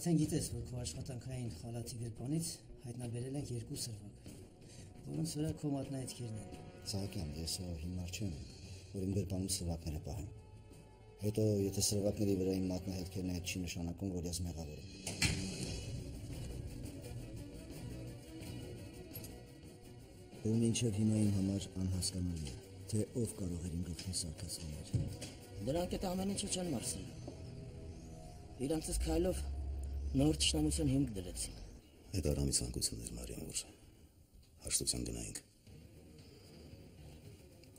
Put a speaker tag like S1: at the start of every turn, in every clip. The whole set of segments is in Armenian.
S1: Արդեն գիտես, որ քո աշխատանքային խալաթի գրպանից հայտնաբերել ենք 2 սրվակ, որոնց վրա քո մատնահետքերն են։
S2: Սահակյան, ես հիմար չեմ, որ իմ գրպանում սրվակները պահեմ։ Հետո, եթե սրվակների վրա իմ մատնահետքերն է, չի նշանակում, որ ես մեղավոր եմ։ Ու մինչև հիմա իմ համար անհասկանալի է, թե ով կարող էր իմ գլխին սարքացնել։
S1: Դրանք այդ ամեն ինչը չեն մարսել։ Իրանցից քայլով նոր ճշտամության հիմք դրեցին։
S2: Այդ Արամի ցանկությունն էր, Մարիամ, որ հաշտության գնայինք։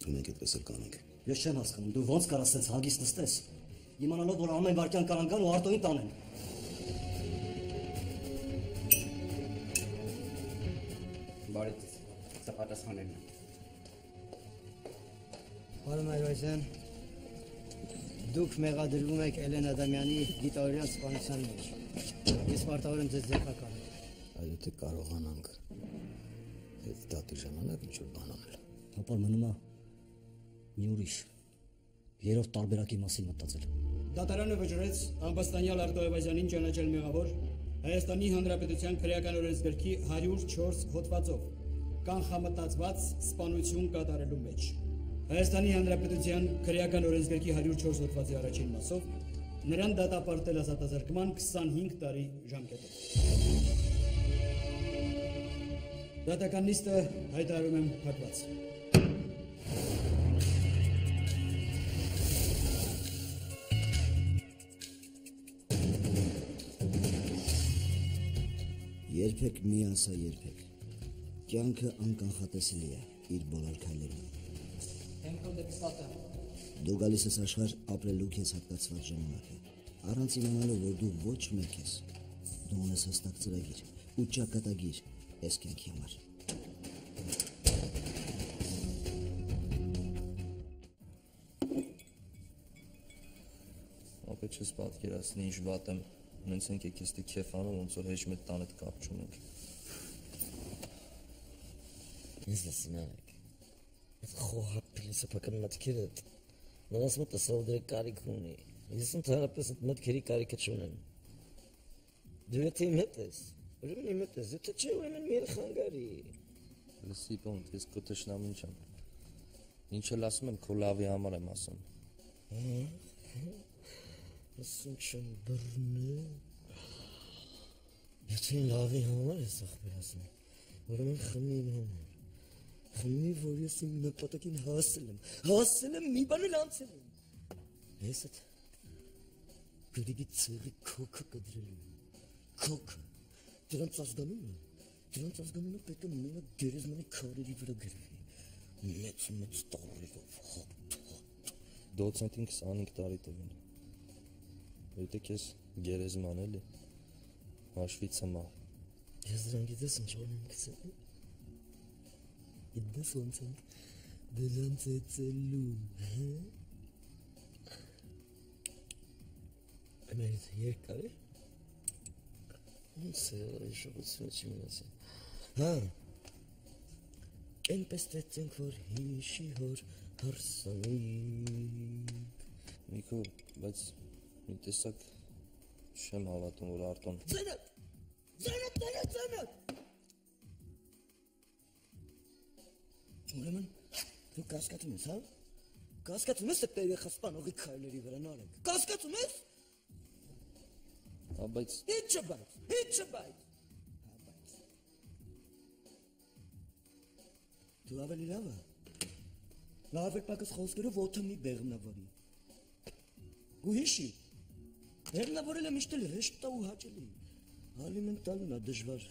S2: Ու մենք այդպես էլ կանենք։
S3: Ես չեմ հասկանում, դու ոնց կարաս այդպես հագիստ նստես, իմանալով, որ ամեն վայրկյան կարան գան ու Արտոնին տանեն։
S4: Բարի ձեզ, սա պատասխաներն են։
S1: Պարոն Այրազյան, դուք մեղադրվում եք Էլեն Ադամյանի գիտավորյան սպանության մեջ։ Ես պարտավոր եմ ձեզ ձերբակալ։
S2: Այո, թե կարողանանք այդ դատի ժամանակ ինչ-որ բան անել։
S3: Ապա մնում է մի ուրիշ, երրորդ տարբերակի մասին մտածել։
S5: Դատարանը վճռեց ամբաստանյալ Արտո Այվազյանին ճանաչել մեղավոր Հայաստանի Հանրապետության քրեական օրենսգրքի 104 հոդվածով կանխամտածված սպանություն կատարելու մեջ։ Հայաստանի Հանրապետության քրեական օրենսգրքի 104 հոդվածի առաջին մասով նրան դատապարտել ազատազրկման 25 տարի ժամկետով։ Դատական նիստը հայտարարում եմ փակված։
S2: Երբեք մի ասա երբեք։ Կյանքը անկանխատեսելի է իր բոլոր քայլերում։ Դու գալիս ես աշխարհ ապրելու քեզ հատկացված ժամանակը։ Առանց իմանալու, որ դու ոչ մեկ ես։ Դու ունես հստակ ծրագիր ու ճակատագիր այս կյանքի համար։
S6: Ապա չես պատկերացնի ինչ վատ եմ։ Մենք ենք եկեստի քեֆ անում, ոնց որ հեչ մեծ տանդ կապ չունենք։
S3: Ես լսնակ։ Այդ խոհապ փիլիսոփական մտքերը նրանց մոտ սովորել կարիք ունի։ Ես ընդհանրապես այդ մտքերի կարիքը չունեմ։ Դու եթե իմ հետ ես, ուրեմն իմ հետ ես, եթե չէ, ուրեմն մի խանգարի։
S6: Լսի, բոնտ, ես քո տշնամին չեմ։ Ինչ էլ ասում եմ, քո լավի համար եմ ասում։
S3: Ասում չեմ բռնե։ Եթե լավի համար ես ախպեր ասում, ուրեմն խմի իմ համար։ Խմի, որ ես իմ նպատակին հասել եմ, մի բան էլ անցել եմ։ Ես այդ գրիգի ծերի քոքը կդրելու եմ, քոքը, դրանց ազգանումը պետք է մենակ գերեզմանի քարերի վրա գրվի, մեծ տարերով,
S6: Դոցենտին 25 տարի տվին, եթե կեզ գերեզման էլի, հաշվի ծմա։
S3: Ես դրան գիտես ինչ որ եմ գցել, Գիտես ոնց ենք դրանց էծելու, Ամերից երկար է, ոնց է շողությունը չի մնացել, Ենպես տեցենք, որ հիշի հոր հարսանիք,
S6: Նիկո, բայց մի տեսակ չեմ հավատում, որ Արտոն
S3: Ձենատ, Ուրեմն, դու կասկածում ես, հա? Կասկածում ես, թե երեխա սպանողի քայլերի վրա նարենք, կասկածում ես?
S6: Բայց
S3: Ինչ բայց Դու ավելի լավը Լավ է պակս խոսքերով ոտը մի բեղմնավորի Ու հիշի Բեղմնավորել եմ իշտել հեշտ տա ու հաճելի Ալիմենտ տալուն է դժվար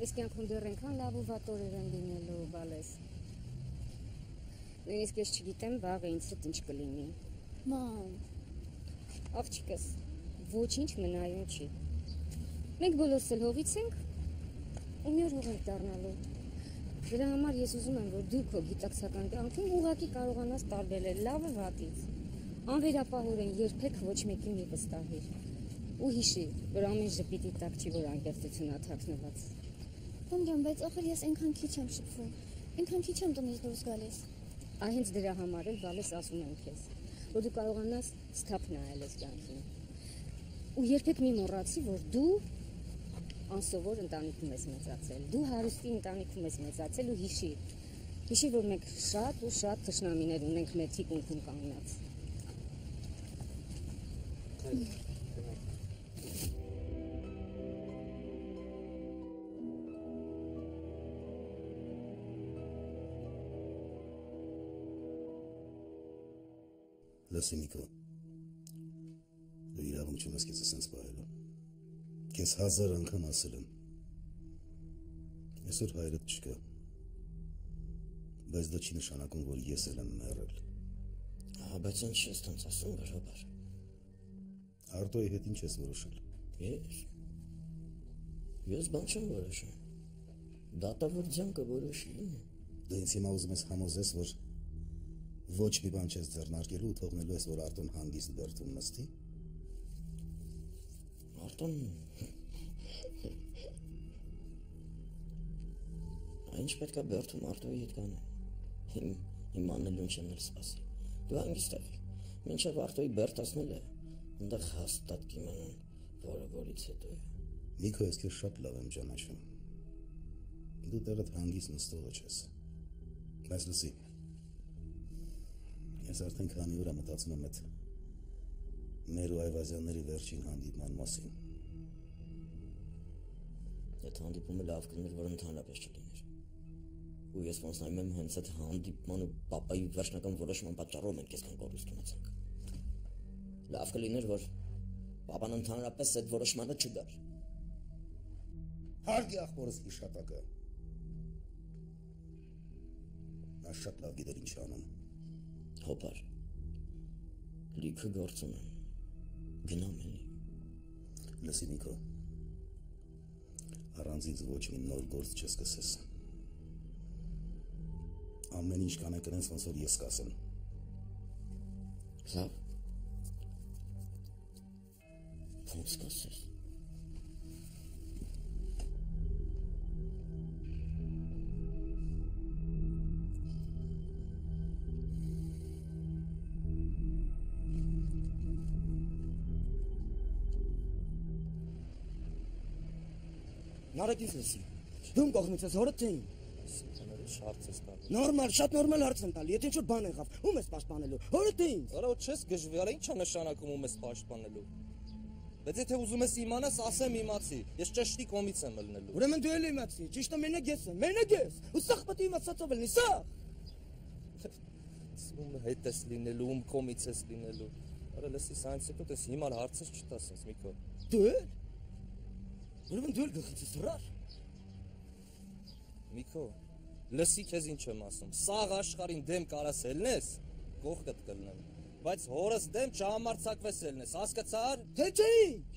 S7: Ես կյանքում դեռ ենքան լավ ու վատ օրեր են լինելու, բալես։ Նույնիսկ ես չգիտեմ վաղը ինձ հետ ինչ կլինի։
S8: Ման,
S7: Աղջիկս, ոչինչ մնայուն չի։ Մենք բոլորս էլ հողից ենք ու մի օր հող ենք դառնալու։ Դրա համար ես ուզում եմ, որ դու քո գիտակցական կյանքում ուղղակի կարողանաս տարբերել լավը վատից։ Անվերապահորեն երբեք ոչ մեկին մի վստահիր։ Ու հիշի, որ ամեն ժպիտի տակ չի, որ անկեղծությունա թաքնված։
S8: Տոմջան, բայց ախր ես այնքան քիչ եմ շփվում։ Այնքան քիչ եմ տնից դուրս գալիս։
S7: Հենց դրա համար էլ վալես ասում եմ քեզ, որ դու կարողանաս սթափ նայել ես կյանքին։ Ու երբեք մի մոռացի, որ դու անսովոր ընտանիքում ես մեծացել, դու հարուստի ընտանիքում ես մեծացել ու հիշի, որ մենք շատ ու շատ թշնամիներ ունենք մեր թիկունքում կանգնած։
S9: Լսի Նիկո, դու իրավունք չունես քեզ ասենց պահելու։ Քեզ 1000 անգամ ասել եմ։ Այսօր հայրդ չկա։ Բայց դա չի նշանակում, որ ես էլ եմ մեռել։
S3: Ահա, բայց ինչ ես տենց ասում, վերաբար։
S9: Արտոյի հետ ինչ ես որոշել։
S3: Ես բան չեմ որոշում։ Դատավորության կորոշի։
S9: Դու ինձ հիմա ուզում ես համոզես, որ ոչ մի բան չես ձեռնարկելու ու թողնելու ես, որ Արտոն հանգիստ բերդում նստի։
S3: Արտոն Ինչ պետք է բերդում Արտոյի հետ կանը։ Իմ անելուն չեմ էլ սպասի։ Դու հանգիստ եղի։ Մինչև Արտոյի բերդացնել է, այնտեղ հաստատ կիմանան, որը որից հետո է։
S9: Նիկո, ես քեզ շատ լավ եմ ճանաչում։ Դու տեղդ հանգիստ նստողը չես։ Բայց լսի, ես արդեն քանի օր մտածում եմ այդ մեր ու Այվազյանների վերջին հանդիպման մասին։
S3: Այդ հանդիպումը լավ կլիներ, որ ընդհանրապես չլիներ։ Ու ես ոնց նայում եմ հենց այդ հանդիպման ու պապայի վերջնական որոշման պատճառով մենք այսքան կորուստ ունեցանք։ Լավ կլիներ, որ պապան ընդհանրապես այդ որոշմանը չգար։
S9: Հարգի ախորս իշատակը։ Նա շատ լավ գիտեր ինչ անում։
S3: Հոպար, լիքը գործ ունեմ, գնամ էլի։
S9: Լսի Նիկո, առանց ինձ ոչ մի նոր գործ չսկսես։ Ամեն ինչ կանենք այնց ոնց որ ես կասեմ։
S3: Լավ։ Ոնց կասես։
S10: Նարեկ ինձ լսի։ Դու կողմից ես հորդ թե ին։
S6: Հարց ես տալու։
S10: Նորմալ, շատ նորմալ հարց եմ տալի։ Եթե ինչ-որ բան եղավ, ում ես պաշտպանելու։ Հորդ թե ինձ։
S6: Արա չես գժվի, արա ի՞նչ է նշանակում ում ես պաշտպանելու։ Բայց եթե ուզում ես իմանաս, ասեմ իմացի։ Ես ճշտի կողմից եմ ելնելու։
S10: Ուրեմն դու էլ իմացի, ճիշտը մենակ ես եմ, մենակ ես։ Ու սա պետք է իմացածով լինի, սա։
S6: Ում հետ ես լինելու, ում կողմից ես լինելու։ Արա լսի, սա ինձ հետո դες հիմար հարցեր չտաս ինձ, Միկո։
S10: Դու էլ։ Ուրեմն դու էլ գլխից ես հրար։
S6: Միկո, լսի քեզ ինչ եմ ասում։ Սաղ աշխարհին դեմ կարաս ելնես, կողքդ կլնեմ։ Բայց հորս դեմ չհամարցակվես ելնես, հասկացար։
S10: Թե չէ ինչ։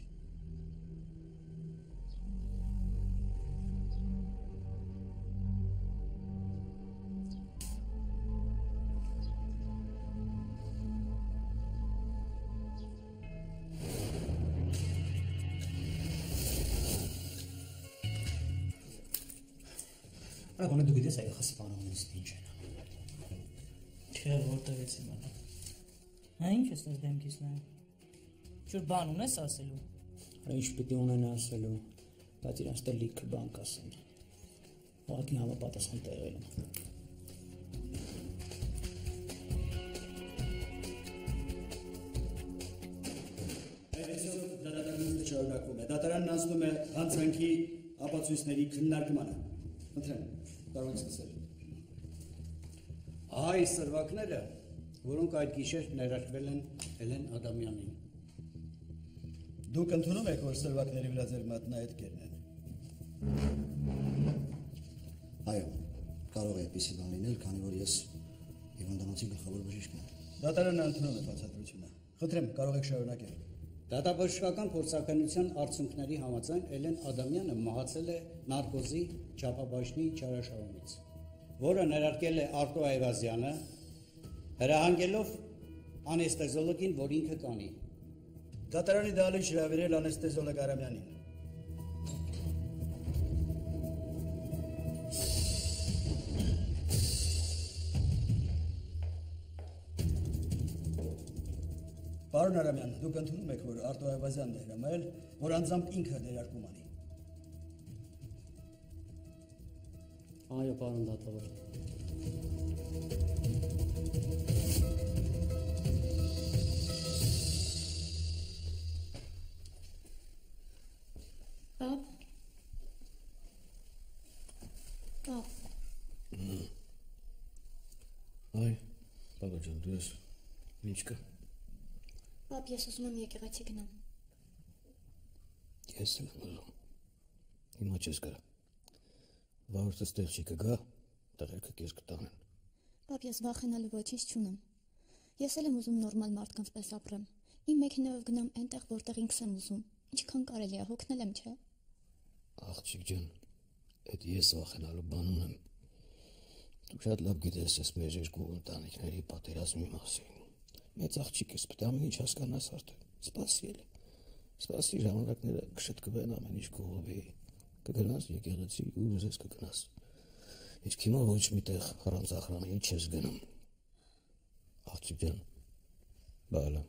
S5: Ագոնը դու գիտես այո խսպանում ինձ ինչ են։
S11: Չէ, որտեղից իմանա։ Հա ինչ ես դες դեմքից նայում։ Ինչ-որ բան ունես ասելու։
S5: Ինչ պիտի ունենա ասելու, բայց իրանց դե լիքը բան կասեն։ Ուղղակի համապատասխան տեղել եմ։ Այսօր դատարանն շարունակվում է։ Դատարանն անցնում է հանցանքի ապացույցների քննարկմանը։ Ընտրեմ, կարող եք սկսել։
S12: Այս սրվակները, որոնք այդ գիշեր ներարկվել են Էլեն Ադամյանին։
S5: Դուք ընդունում եք, որ սրվակների վրա ձեր մատնահետքերն են։
S2: Այո, կարող է այդպիսի բան լինել, քանի որ ես հիվանդանոցի գլխավոր բժիշկն եմ։
S5: Դատարանն ընդունում է բացատրությունը։ Խնդրեմ, կարող եք շարունակել։
S12: Դատաբժշկական փորձաքննության արդյունքների համաձայն Էլեն Ադամյանը մահացել է նարկոզի չափաբաժնի չարաշահումից, որը ներարկել է Արտո Այվազյանը, հրահանգելով անեստեզոլոգին, որ ինքը կանի։
S5: Դատարանի դահլիճ հրավիրել անեստեզոլոգ Արամյանին։ Պարոն Արամյան, դուք ընդունում եք, որ Արտո Այվազյանն է հրամայել, որ անձամբ ինքը ներարկում անի։
S13: Այո, պարոն դատավոր։
S3: Այ, բաբա ջան, դու ես ինչ կա։
S8: Պապ, ես ուզում եմ եկեղեցի գնամ։
S3: Ես եմ ուզում։ Հիմա չես գա։ Վարորդս տեղ չի կգա, տղերքը կես կտանեն։
S8: Պապ, ես վախենալու ոչինչ չունեմ։ Ես էլ եմ ուզում նորմալ մարդկանց պես ապրեմ։ Իմ մեքենայով գնամ այնտեղ, որտեղ ինքս եմ ուզում։ Ինչքան կարելի է, հոգնել եմ, չէ՞։
S3: Աղջիկ ջան, այդ ես վախենալու բան ունեմ։ Դու շատ լավ գիտես ես մեր երկու ընտանիքների պատերազմի մասին։ Մեծ աղջիկ ես, պետք է ամեն ինչ հասկանաս արդեն։ Սպասի էլի։ Սպասի ժամանակները կշտկվեն, ամեն ինչ կողովի։ Կգնաս եկեղեցի ու ուզես կգնաս։ Իսկ հիմա ոչ միտեղ առանց ախրանի չես գնում։ Աղջիկ ջան, բալա։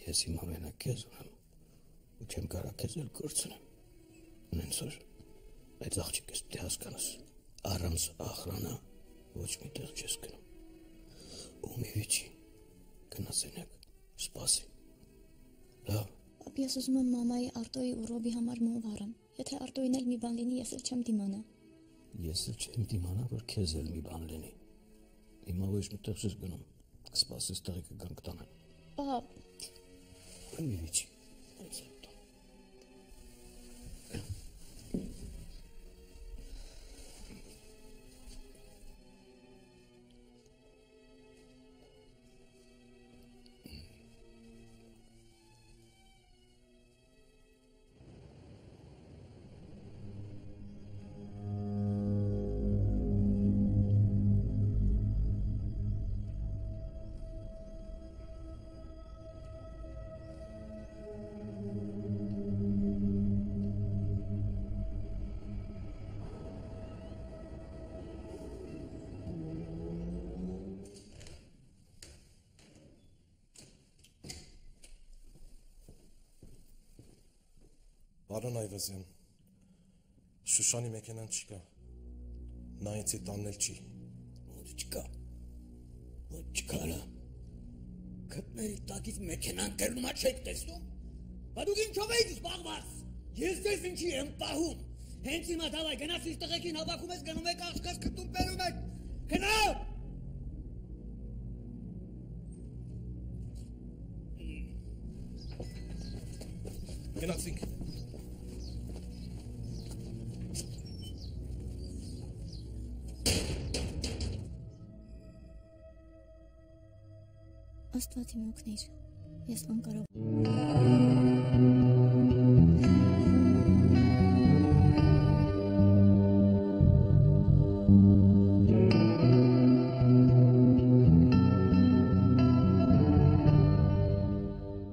S3: Ես հիմա մենակ քեզ ունեմ։ Ու չեմ կարող քեզ էլ կորցնեմ։ Նենց որ այդ աղջիկ ես պետք է հասկանաս։ Առանց ախրանա ոչ միտեղ չես գնում։ Ու մի վիճի գնացինեք, սպասի։ Լավ։
S8: Պապ, ես ուզում եմ մամայի, Արտոյի ու Ռոբի համար մոմ վառեմ։ Եթե Արտոյին էլ մի բան լինի, ես էլ չեմ դիմանա։
S3: Ես էլ չեմ դիմանա, որ քեզ էլ մի բան լինի։ Հիմա ոչ միտեղ չես գնում։ Կսպասես տեղի կգան կտանեն։
S8: Պապ։
S3: Մի վիճի։
S14: Պարոն Այվազյան, Շուշանի մեքենան չկա, նա ինձ տանել չի։
S3: Ոնց չկա, ոնց չկա լա, կտների տակից մեքենան կերնումա չեք տեսնում, բա դուք ինչով էիք զբաղված, ես ձեզ ինչի եմ պահում, հենց հիմա դավայ գնաց իս տղեկին հավաքում ես գնում եք աղջկաս կտում բերում եք, գնա!
S14: Գնացինք։
S8: Աստված իմ օգնիր, ես անկարող։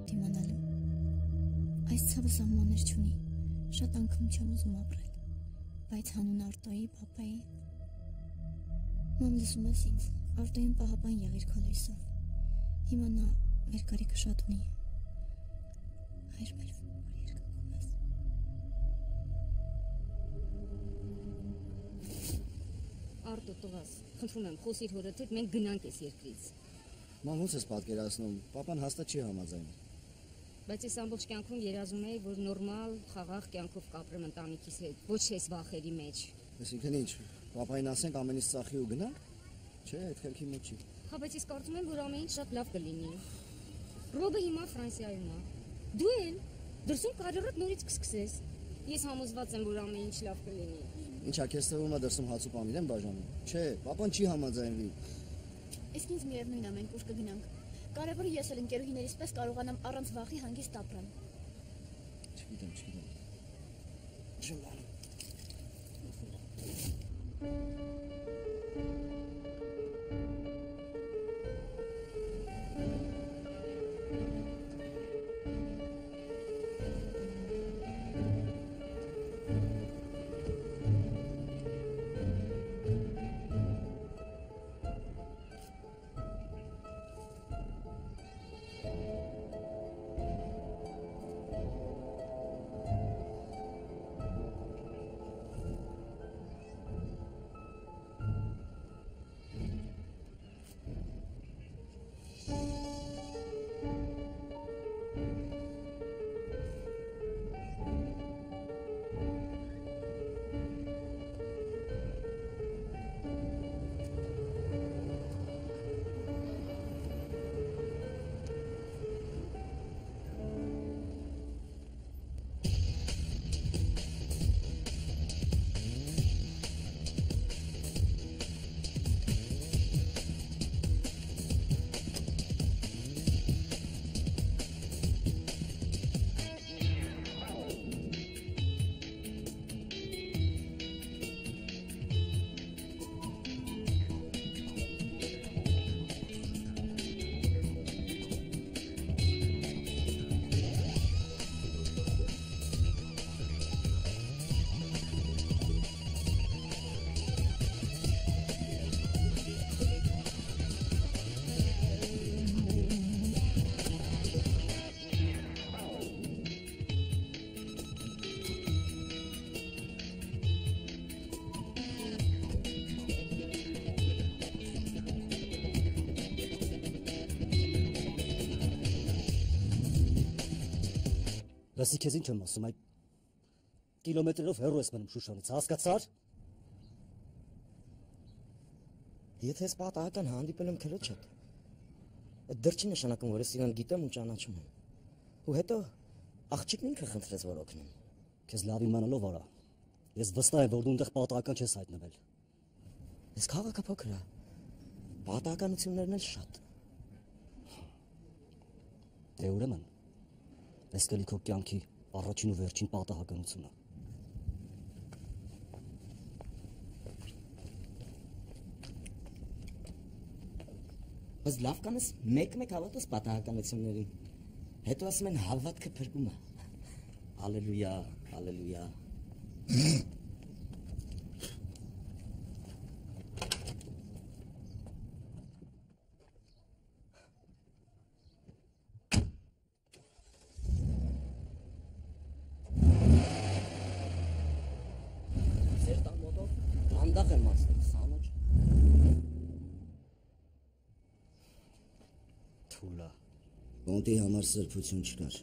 S8: Դիմանալու, այս ցավը սահմաններ չունի, շատ անգամ չեմ ուզում ապրել, բայց հանուն Արտոյի, պապայի, մամ լսում ես ինձ, Արտոյին պահապան եղիր քո լույսով։ Հիմա նա մեր կարիքը շատ ունի։ Հայր մեր որ երկնքում ես։
S7: Արտո տղաս, խնդրում եմ, խոսիր հորդ հետ, մենք գնանք այս երկրից։
S2: Ման ոնց ես պատկերացնում, պապան հաստատ չի համաձայնում։
S7: Բայց ես ամբողջ կյանքում երազում էի, որ նորմալ, խաղաղ կյանքով կապրեմ ընտանիքիս հետ, ոչ այս վախերի մեջ։
S2: Այսինքն ինչ, պապային ասենք ամենից ծախի ու գնանք։ Չէ, այդ խելքի մեջ չի։
S7: Հա, բայց ես կարծում եմ, որ ամեն ինչ շատ լավ կլինի։ Ռոբը հիմա Ֆրանսիայում է։ Դու էլ դրսում կարիերատ նորից կսկսես։ Ես համոզված եմ, որ ամեն ինչ լավ կլինի։
S2: Ինչա քեզ թվում է դրսում հաց ու պանիր են բաժանում։ Չէ, պապան չի համաձայնվի։
S8: Իսկ ինձ միևնույն է, մենք ուր կգնանք։ Կարևորը ես էլ ընկերուհիներիս պես կարողանամ առանց վախի հանգիստ ապրել։
S2: Չգիտեմ։ Ջլալ։
S3: Լսի քեզ ինչ եմ ասում, այդ կիլոմետրերով հեռու ես մնում Շուշանից, հասկացար։
S10: Եթե ես պատահական հանդիպել եմ քրոջ հետ, այդ դեռ չի նշանակում, որ ես իրան գիտեմ ու ճանաչում եմ։ Ու հետո աղջիկն ինքը խնդրեց, որ օգնեմ։
S3: Քեզ լավ իմանալով արա։ Ես վստահ եմ, որ դու այնտեղ պատահական չես հայտնվել։
S10: Այս քաղաքը փոքր է։ Պատահականություններն էլ շատ։
S3: Դե ուրեմն Ես կլի քո կյանքի առաջին ու վերջին պատահականությունը։
S10: Բայց լավ կանես մեկ-մեկ հավատաս պատահականություններին։ Հետո ասում են հավատքը փրկում է։ Հալելույա, հալելույա։
S2: Ոնտի համար սրբություն չկար,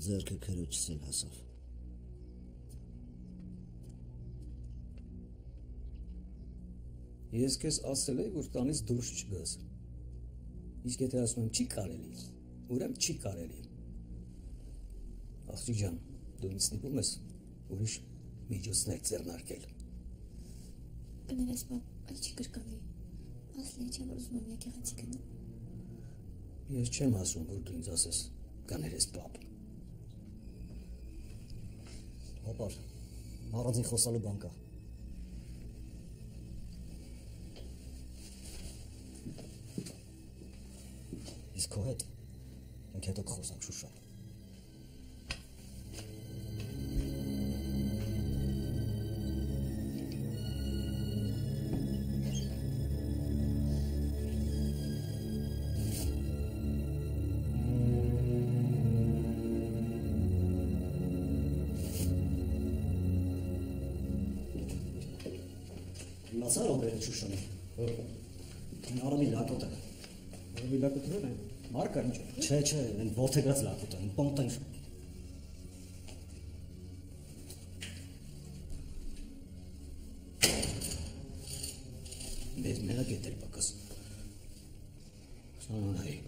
S2: ձեռքը քրոջս էլ հասավ։
S12: Ես քեզ ասել էի, որ տանից դուրս չգաս։ Իսկ եթե ասում եմ չի կարելի, ուրեմն չի կարելի։ Աղջիկ ջան, դու ինձ ստիպում ես ուրիշ միջոցներ ձեռնարկել։
S8: Կներես, այլ չի կրկնվի։ Ասլի չէ, որ ուզում եմ եկեղեցի գնալ։
S12: Ես չեմ ասում, որ դու ինձ ասես կներես պապ։
S3: Հապար, առանձին խոսալու բան կա։ Իսկ քո հետ մենք հետո կխոսանք Շուշան։ Իմացար ով էր Շուշանը։ Արամի լակոտը։
S12: Արամի լակոտն է։ Մարկա ինչ է։
S3: Չէ, այն ողթեգած լակոտը, այն պոնտեն։
S12: Մեզ մենակ է դեր պակաս։ Սանանայի։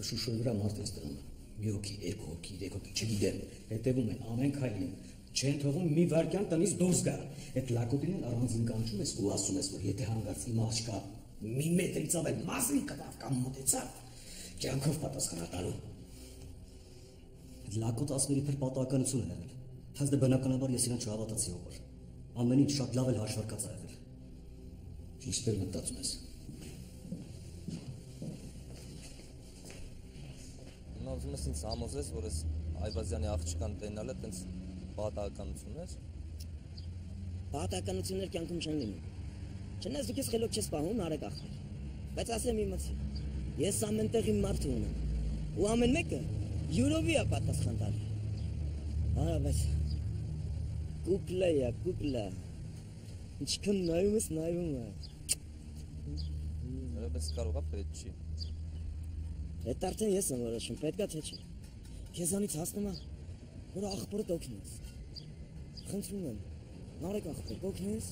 S12: Շուշոյի վրա մարդ ես դրում։ Մի հոգի, երկու հոգի, երեք հոգի, չգիտեմ, հետևում են ամեն քայլին։ Չեն թողում մի վայրկյան տնից դուրս գա։ Այդ լակոտին առանձին կանչում ես ու ասում ես, որ եթե հանգարց իմ աղջկա մի մետրից ավել մազի կտավ կամ մոտեցավ, կյանքով պատասխանատալու։
S10: Լակոտ ասմերի փր պատահականություն է եղել։ Հենց դե բնականաբար ես իրեն չհավատացի ողոր։ Ամեն ինչ շատ լավ էլ հաշվարկած է եղել։
S12: Ինչպես մտածում ես։
S6: Նա ուզում ես ինձ համոզես, որ ես Այվազյանի աղջկան տենալը տենց պատահականություն էր։
S10: Պատահականություններ կյանքում չեն լինում։ Չնայած դուք ես խելոք չես պահում, արեք ախր։ Բայց ասեմ իմացի։ Ես ամենտեղ իմ մարդու ունեմ։ Ու ամեն մեկը յուրովի է պատասխան տալի։ Արա, բայց կուկլա է, կուկլա։ Ինչքան նայում ես, նայում է։
S6: Բայց կարող է պետք չի։
S10: Այդ արդեն ես եմ որոշում, պետք է թե չէ։ Քեզանից հասնում է, որ աղբորդ օգնես։ Խնդրում եմ, նարեկ աղբորդ օգնես։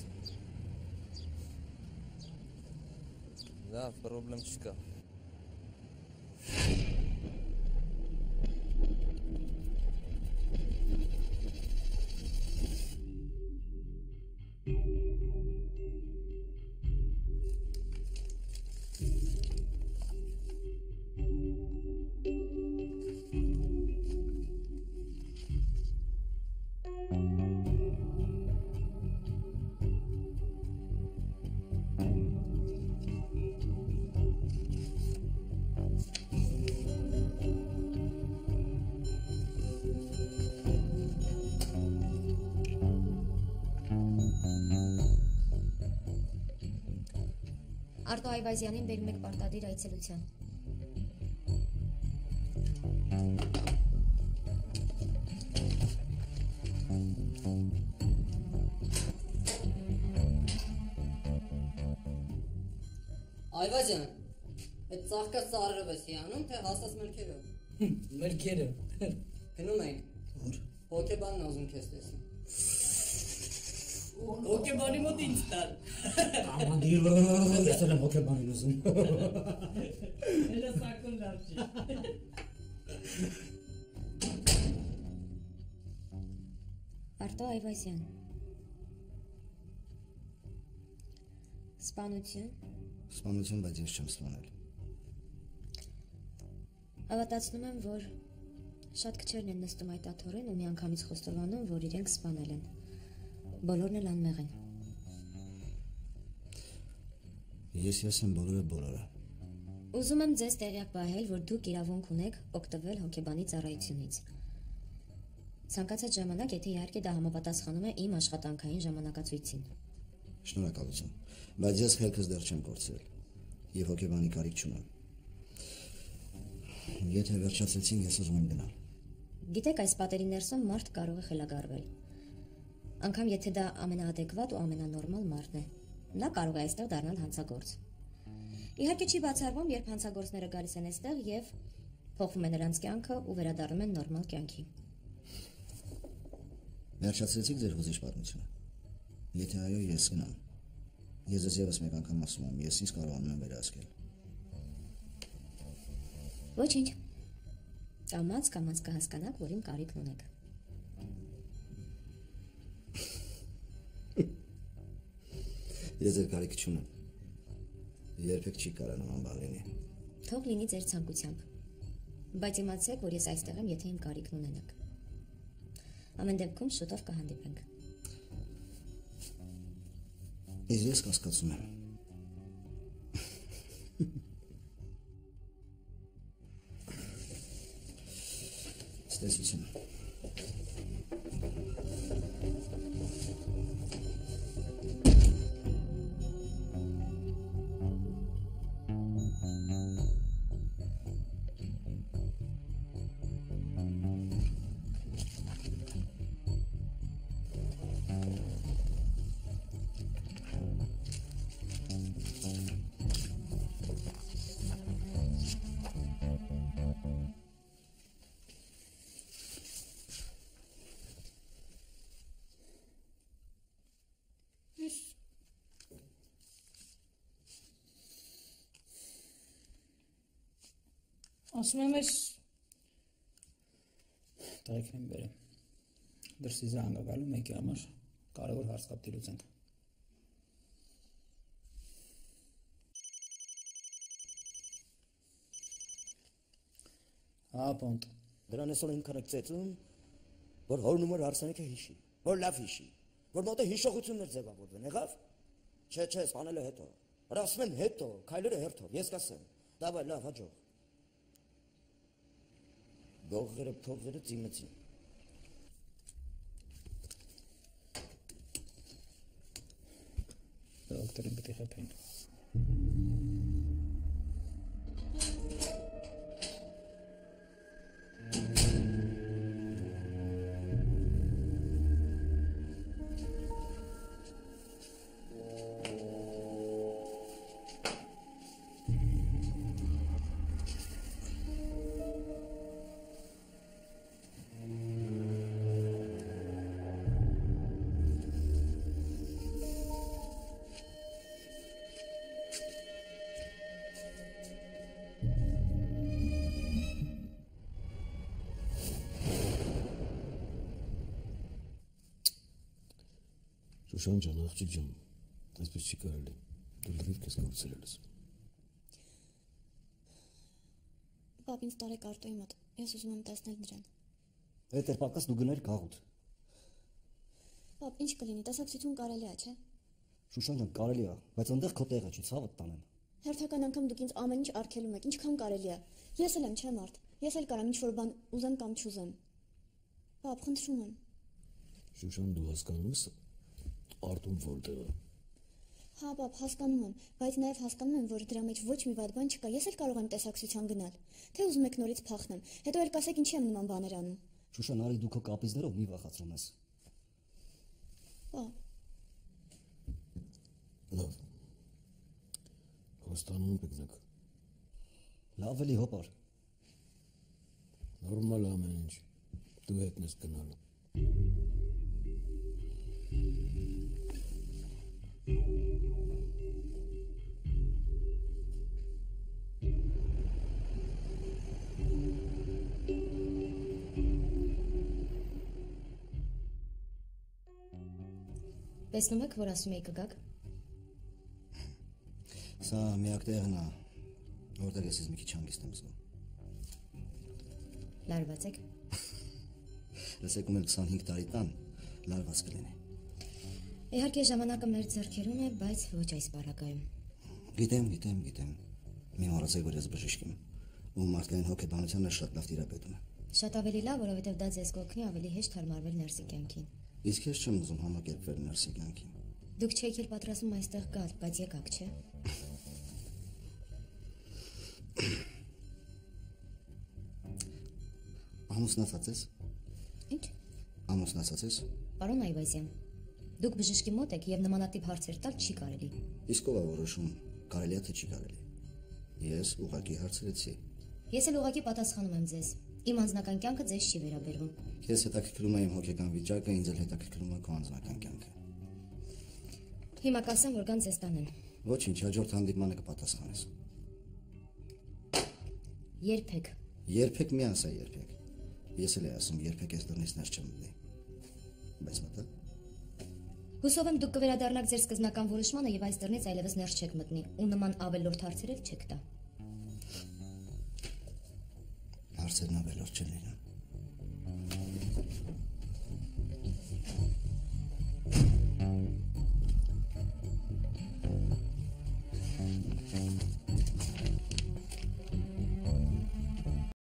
S6: Լավ, պրոբլեմ չկա։
S15: Արտո Այվազյանին բերում եք պարտադիր այցելության։
S11: Այվազյան, այդ ծաղկած ծառերով ես հիանում, թե հաստած մրգերով։
S12: Մրգերով։
S11: Գնում ենք։
S12: Որ։
S11: Հոկեբանն ուզում քեզ տեսնի։
S12: Հոկեբանի մոտ ինձ տալ։
S13: Ամանդիրը, ես էլ եմ հոկեբանին ուզում։
S11: Էլա սակուն լավ չի։
S15: Արտո Այվազյան։ Սպանություն։
S2: Սպանություն, բայց ես չեմ սպանել։
S15: Հավատացնում եմ, որ շատ քչերն են նստում այդ աթոռին ու միանգամից խոստովանում, որ իրենք սպանել են։ Բոլորն էլ անմեղ են։
S2: Ես եմ բոլորը։
S15: Ուզում եմ ձեզ տեղյակ պահել, որ դուք իրավունք ունեք օգտվել հոգեբանի ծառայությունից։ Ցանկացած ժամանակ, եթե իհարկե դա համապատասխանում է իմ աշխատանքային ժամանակացույցին։
S2: Շնորհակալություն, բայց ես խելքս դեռ չեմ կորցրել եւ հոգեբանի կարիք չունեմ։ Եթե վերջացրեցինք, ես ուզում եմ գնալ։
S15: Գիտեք, այս պատերի ներսում մարդ կարող է խելագարվել։ Անկամ եթե դա ամենաադեկվատ ու ամենանորմալ մարդն է, նա կարող է այստեղ դառնալ հանցագործ։ Իհարկե չի բացառվում, երբ հանցագործները գալիս են այստեղ եւ փոխվում է նրանց կյանքը ու վերադառնում են նորմալ կյանքի։
S2: Վերջացրեցիք ձեր հուզիչ պատմությունը։ Եթե այո, ես գնամ։ Ես ձեզ եւս մեկ անգամ ասում եմ, ես ինձ կարողանում եմ վերահսկել։
S15: Ոչինչ։ Կամաց կհասկանաք, որ իմ կարիքն ունեք։
S2: Ես ձեր կարիք չունեմ։ Երբեք չի կարող նման բան լինի։
S15: Թող լինի ձեր ցանկությամբ։ Բայց իմացեք, որ ես այստեղ եմ, եթե իմ կարիքն ունենաք։ Ամեն դեպքում շուտով կհանդիպենք։
S2: Ես կասկածում եմ։ Ստեսություն։
S11: Ասում եմ ես տայքն եմ բերեմ։ Դրսի զանգ գալու մեկի համար կարևոր հարց կապ դիլուց ենք։
S12: Հա, պոնտ։
S3: Դրան էսօր ինքան եք ծեծում, որ հորնումոր Արսենիկը հիշի, որ լավ հիշի, որ մոտը հիշողություններ ձևավորվեն, եղավ։ Չէ, սպանելը հետո։ Հրասում են հետո, քայլերը հերթով, ես կասեմ։ Դավայ, լավ, հաջող։ Գողերը փողերը ծիմեցին։
S12: Դոկտորին պետք է խփեն։
S2: Շուշան ջան, աղջիկ ջան, այսպես չի կարելի, դու լրիվ կես կորցրել ես։
S8: Պապ ինձ տարեք արտոյի մոտ, ես ուզում եմ տեսնել նրան։
S3: Այդ էր պակաս դու գներ գաղութ։
S8: Պապ, ինչ կլինի, տեսակցություն կարելի է, չէ։
S3: Շուշան ջան, կարելի է, բայց այնտեղ քո տեղը չի, ցավդ տանեմ։
S8: Հերթական անգամ դուք ինձ ամեն ինչ արգելում եք, ինչքան կարելի է։ Ես էլ եմ, չէ՞ մարդ։ Ես էլ կարամ ինչ-որ բան ուզեմ կամ չուզեմ։ Պապ, խնդրում եմ։
S2: Շուշան, դու հասկանում ես Արտուն որտեղ է։
S8: Հա, պապ, հասկանում եմ, բայց նաև հասկանում եմ, որ դրա մեջ ոչ մի վատ բան չկա։ Ես էլ կարող եմ տեսակցության գնալ։ Թե ուզում եք նորից փախնեմ, հետո էլ կասեք ինչի եմ նման բաներ անում։
S3: Շուշան, արի դու քո կապիզներով մի վախացնում ես։
S8: Պապ։
S2: Լավ։ Խոստանում եք։
S3: Լավ էլի հոպար։
S2: Նորմալ ամեն ինչ։ Դու հետն ես գնալու։
S15: Տեսնում եք, որ ասում էի կգաք։
S2: Սա միակ տեղն է, որտեղ ես մի քիչ հանգիստ եմ զգում։
S15: Լարված եք։
S2: Լսեք ում էլ 25 տարի տան, լարված կլինի։
S15: Իհարկե ժամանակը մեր ձեռքերում է, բայց ոչ այս պարագայում։
S2: Գիտեմ։ Մի մոռացեք, որ ես բժիշկ եմ, ու մարդկային հոգեբանությունը շատ լավ տիրապետում է։
S15: Շատ ավելի լավ, որովհետև դա ձեզ կօգնի ավելի հեշտ հարմարվել ներսի կյանքին։
S2: Իսկ ես չեմ ուզում համակերպվել ներսի կյանքին։
S15: Դուք չեք էլ պատրաստում այստեղ գալ, բայց եկաք, չէ՞։
S2: Ամուսնացած ես։
S15: Ինչ։
S2: Ամուսնացած ես։
S15: Պարոն Այվազյան, դուք բժշկի մոտ եք եւ նմանատիպ հարցեր տալ չի կարելի։
S2: Իսկ ով է որոշում, կարելի է թե չի կարելի։ Ես ուղղակի հարցրեցի։
S15: Ես էլ ուղղակի պատասխանում եմ ձեզ։ Իմ անձնական կյանքը ձեզ չի վերաբերվում։
S2: Ես հետաքրքրում եմ իմ հոգեկան վիճակը, ինձ էլ հետաքրքրում է քո անձնական կյանքը։
S15: Հիմա կասեմ, որ կան ձեզ տանեն։
S2: Ոչինչ, հաջորդ հանդիպմանը կպատասխանես։
S15: Երբեք։
S2: Երբեք մի ասա երբեք։ Ես էլ եմ ասում, երբեք ես դռնից ներս չեմ մտնի։ Բայց մտա։
S15: Հուսով եմ դուք կվերադառնաք ձեր սկզբնական որոշմանը եւ այս դռնից այլևս ներս չեք մտնի ու նման ավելորդ հարցեր չեք տա։
S2: Հարցերն ավելորդ չեն լինում։